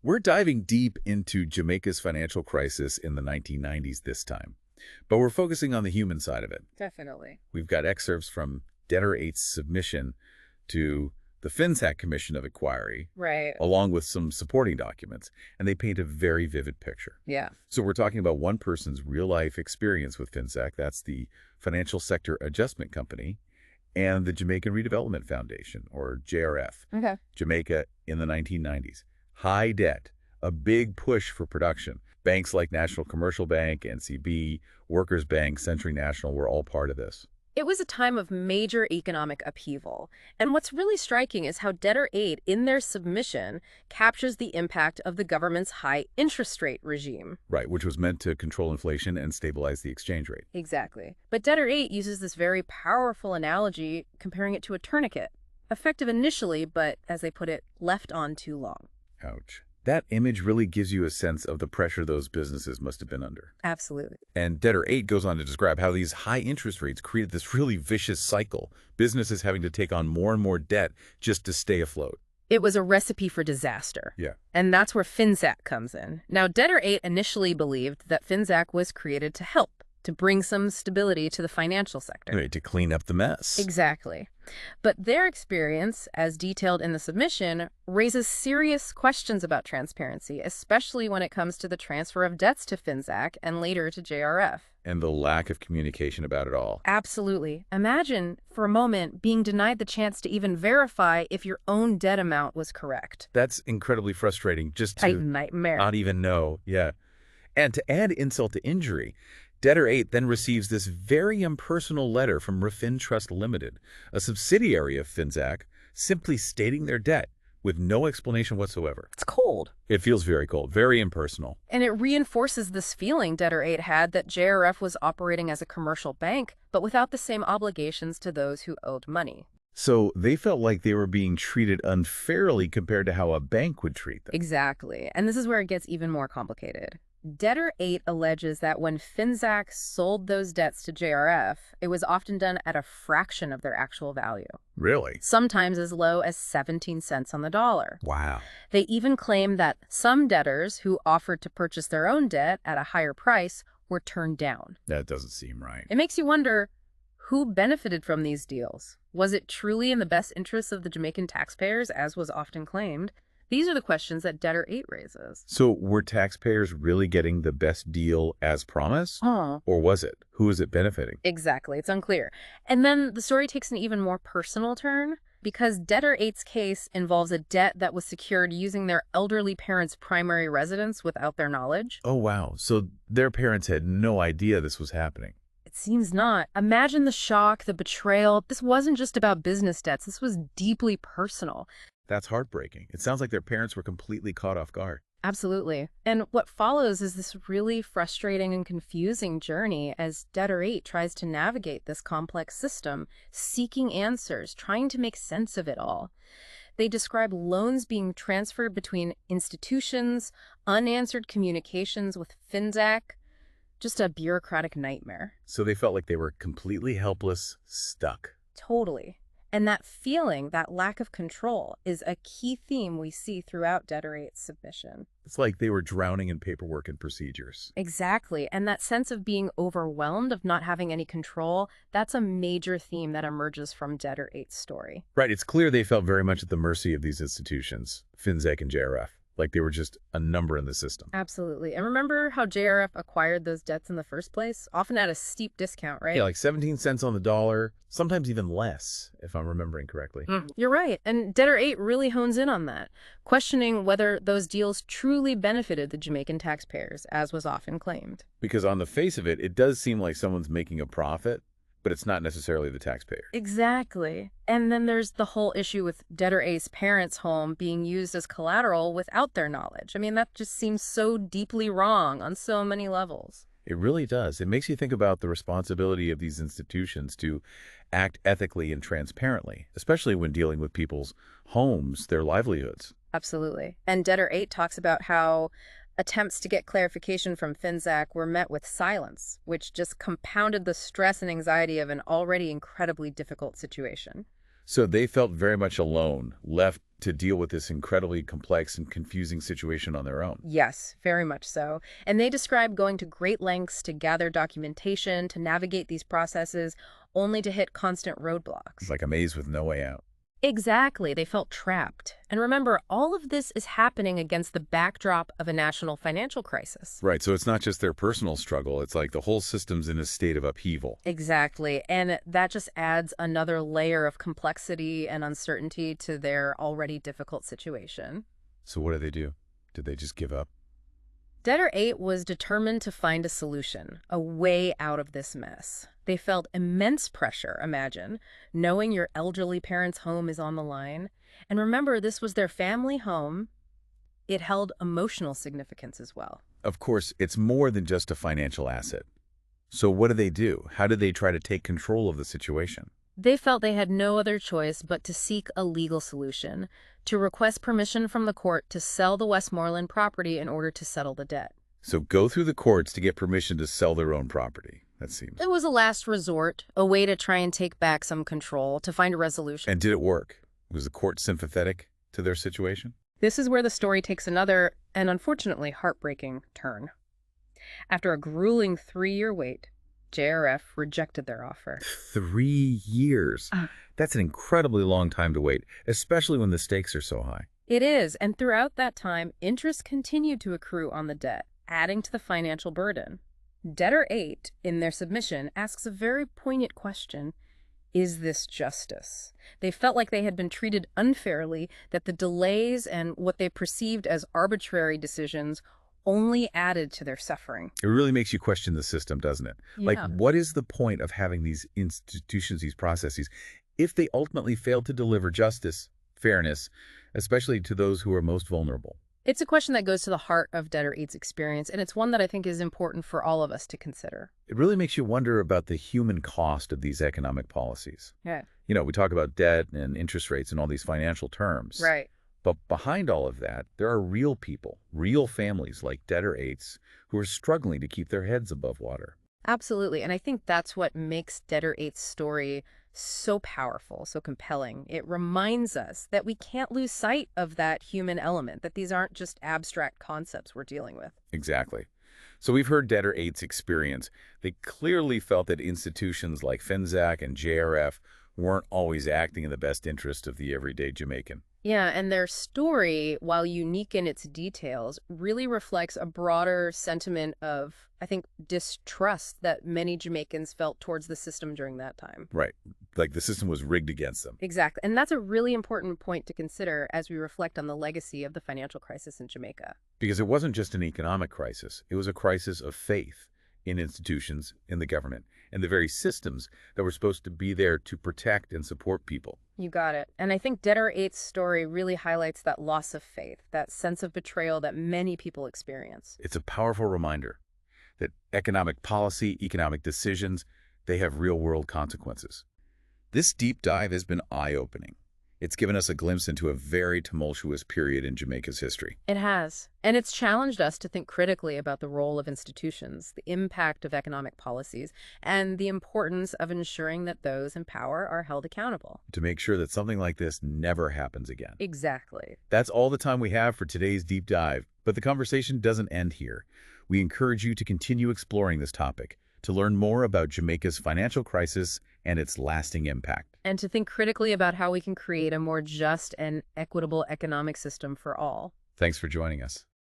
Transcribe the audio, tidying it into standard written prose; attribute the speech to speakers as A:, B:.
A: We're diving deep into Jamaica's financial crisis in the 1990s this time, but we're focusing on the human side of it.
B: Definitely.
A: We've got excerpts from Debtor 8's submission to the FINSAC Commission of Inquiry,
B: Right.
A: along with some supporting documents, and they paint a very vivid picture.
B: Yeah.
A: So we're talking about one person's real-life experience with FINSAC, that's the Financial Sector Adjustment Company, and the Jamaican Redevelopment Foundation, or JRF.
B: Okay.
A: Jamaica in the 1990s. High debt, a big push for production. Banks like National Commercial Bank, NCB, Workers Bank, Century National were all part of this.
B: It was a time of major economic upheaval. And what's really striking is how Debtor 8, in their submission, captures the impact of the government's high interest rate regime.
A: Right, which was meant to control inflation and stabilize the exchange rate.
B: Exactly. But Debtor 8 uses this very powerful analogy, comparing it to a tourniquet. Effective initially, but, as they put it, left on too long.
A: Ouch. That image really gives you a sense of the pressure those businesses must have been under.
B: Absolutely.
A: And Debtor 8 goes on to describe how these high interest rates created this really vicious cycle, businesses having to take on more and more debt just to stay afloat.
B: It was a recipe for disaster.
A: Yeah.
B: And that's where FINSAC comes in. Now, Debtor 8 initially believed that FINSAC was created to help, to bring some stability to the financial sector.
A: Right, to clean up the mess.
B: Exactly. But their experience, as detailed in the submission, raises serious questions about transparency, especially when it comes to the transfer of debts to FINSAC and later to JRF.
A: And the lack of communication about it all.
B: Absolutely. Imagine, for a moment, being denied the chance to even verify if your own debt amount was correct.
A: That's incredibly frustrating, just to
B: Nightmare.
A: not even know. Yeah. And to add insult to injury, Debtor 8 then receives this very impersonal letter from Refin Trust Limited, a subsidiary of FINSAC, simply stating their debt with no explanation whatsoever.
B: It's cold.
A: It feels very cold, very impersonal.
B: And it reinforces this feeling Debtor 8 had that JRF was operating as a commercial bank, but without the same obligations to those who owed money.
A: So they felt like they were being treated unfairly compared to how a bank would treat them.
B: Exactly. And this is where it gets even more complicated. Debtor 8 alleges that when FINSAC sold those debts to JRF, it was often done at a fraction of their actual value.
A: Really?
B: Sometimes as low as 17 cents on the dollar.
A: Wow.
B: They even claim that some debtors who offered to purchase their own debt at a higher price were turned down.
A: That doesn't seem right.
B: It makes you wonder, who benefited from these deals? Was it truly in the best interests of the Jamaican taxpayers, as was often claimed? These are the questions that Debtor 8 raises.
A: So were taxpayers really getting the best deal as promised? Or was it? Who is it benefiting?
B: Exactly. It's unclear. And then the story takes an even more personal turn because Debtor 8's case involves a debt that was secured using their elderly parents' primary residence without their knowledge.
A: Oh, wow. So their parents had no idea this was happening.
B: It seems not. Imagine the shock, the betrayal. This wasn't just about business debts. This was deeply personal.
A: That's heartbreaking. It sounds like their parents were completely caught off guard.
B: Absolutely. And what follows is this really frustrating and confusing journey as Debtor 8 tries to navigate this complex system, seeking answers, trying to make sense of it all. They describe loans being transferred between institutions, unanswered communications with FINSAC, just a bureaucratic nightmare.
A: So they felt like they were completely helpless, stuck.
B: Totally. And that feeling, that lack of control, is a key theme we see throughout Debtor 8's submission.
A: It's like they were drowning in paperwork and procedures.
B: Exactly. And that sense of being overwhelmed, of not having any control, that's a major theme that emerges from Debtor 8's story.
A: Right. It's clear they felt very much at the mercy of these institutions, FINSAC and JRF. Like they were just a number in the system.
B: Absolutely. And remember how JRF acquired those debts in the first place? Often at a steep discount, right?
A: Yeah, like 17 cents on the dollar, sometimes even less, if I'm remembering correctly.
B: You're right. And Debtor 8 really hones in on that, questioning whether those deals truly benefited the Jamaican taxpayers, as was often claimed.
A: Because on the face of it, it does seem like someone's making a profit, but it's not necessarily the taxpayer.
B: Exactly. And then there's the whole issue with Debtor 8's parents' home being used as collateral without their knowledge. I mean, that just seems so deeply wrong on so many levels.
A: It really does. It makes you think about the responsibility of these institutions to act ethically and transparently, especially when dealing with people's homes, their livelihoods.
B: Absolutely. And Debtor 8 talks about how attempts to get clarification from FINSAC were met with silence, which just compounded the stress and anxiety of an already incredibly difficult situation.
A: So they felt very much alone, left to deal with this incredibly complex and confusing situation on their own.
B: Yes, very much so. And they describe going to great lengths to gather documentation, to navigate these processes, only to hit constant
A: It's
B: roadblocks.
A: like a maze with no way out.
B: Exactly. They felt trapped. And remember, all of this is happening against the backdrop of a national financial crisis.
A: Right, so it's not just their personal struggle, it's like the whole system's in a state of upheaval.
B: Exactly. And that just adds another layer of complexity and uncertainty to their already difficult situation.
A: So what do? Did they just give up?
B: Debtor 8 was determined to find a solution, a way out of this mess. They felt immense pressure, imagine, knowing your elderly parents' home is on the line. And remember, this was their family home. It held emotional significance as well.
A: Of course, it's more than just a financial asset. So what do? How did they try to take control of the situation?
B: They felt they had no other choice but to seek a legal solution, to request permission from the court to sell the Westmoreland property in order to settle the debt.
A: So go through the courts to get permission to sell their own property. That seems...
B: It was a last resort, a way to try and take back some control, to find a resolution.
A: And did it work? Was the court sympathetic to their situation?
B: This is where the story takes another, and unfortunately heartbreaking, turn. After a grueling 3-year wait, JRF rejected their offer.
A: 3 years. That's an incredibly long time to wait, especially when the stakes are so high.
B: It is, and throughout that time, interest continued to accrue on the debt, adding to the financial burden. Debtor 8, in their submission, asks a very poignant question: is this justice? They felt like they had been treated unfairly, that the delays and what they perceived as arbitrary decisions only added to their suffering.
A: It really makes you question the system, doesn't it? Like,
B: Yeah.
A: what is the point of having these institutions, these processes, if they ultimately fail to deliver justice, fairness, especially to those who are most vulnerable?
B: It's a question that goes to the heart of Debtor 8's experience, and it's one that I think is important for all of us to consider.
A: It really makes you wonder about the human cost of these economic policies.
B: Yeah.
A: You know, we talk about debt and interest rates and all these financial terms.
B: Right.
A: But behind all of that, there are real people, real families like Debtor 8s who are struggling to keep their heads above water.
B: Absolutely. And I think that's what makes Debtor 8's story so powerful, so compelling. It reminds us that we can't lose sight of that human element, that these aren't just abstract concepts we're dealing with.
A: Exactly. So we've heard Debtor 8's experience. They clearly felt that institutions like FINSAC and JRF weren't always acting in the best interest of the everyday Jamaican.
B: Yeah, and their story, while unique in its details, really reflects a broader sentiment of, I think, distrust that many Jamaicans felt towards the system during that time.
A: Right. Like the system was rigged against them.
B: Exactly. And that's a really important point to consider as we reflect on the legacy of the financial crisis in Jamaica.
A: Because it wasn't just an economic crisis. It was a crisis of faith in institutions, in the government, and the very systems that were supposed to be there to protect and support people.
B: You got it. And I think Debtor 8's story really highlights that loss of faith, that sense of betrayal that many people experience.
A: It's a powerful reminder that economic policy, economic decisions, they have real-world consequences. This deep dive has been eye-opening. It's given us a glimpse into a very tumultuous period in Jamaica's history.
B: It has. And it's challenged us to think critically about the role of institutions, the impact of economic policies, and the importance of ensuring that those in power are held accountable.
A: To make sure that something like this never happens again.
B: Exactly.
A: That's all the time we have for today's deep dive, but the conversation doesn't end here. We encourage you to continue exploring this topic, to learn more about Jamaica's financial crisis and its lasting impact.
B: And to think critically about how we can create a more just and equitable economic system for all.
A: Thanks for joining us.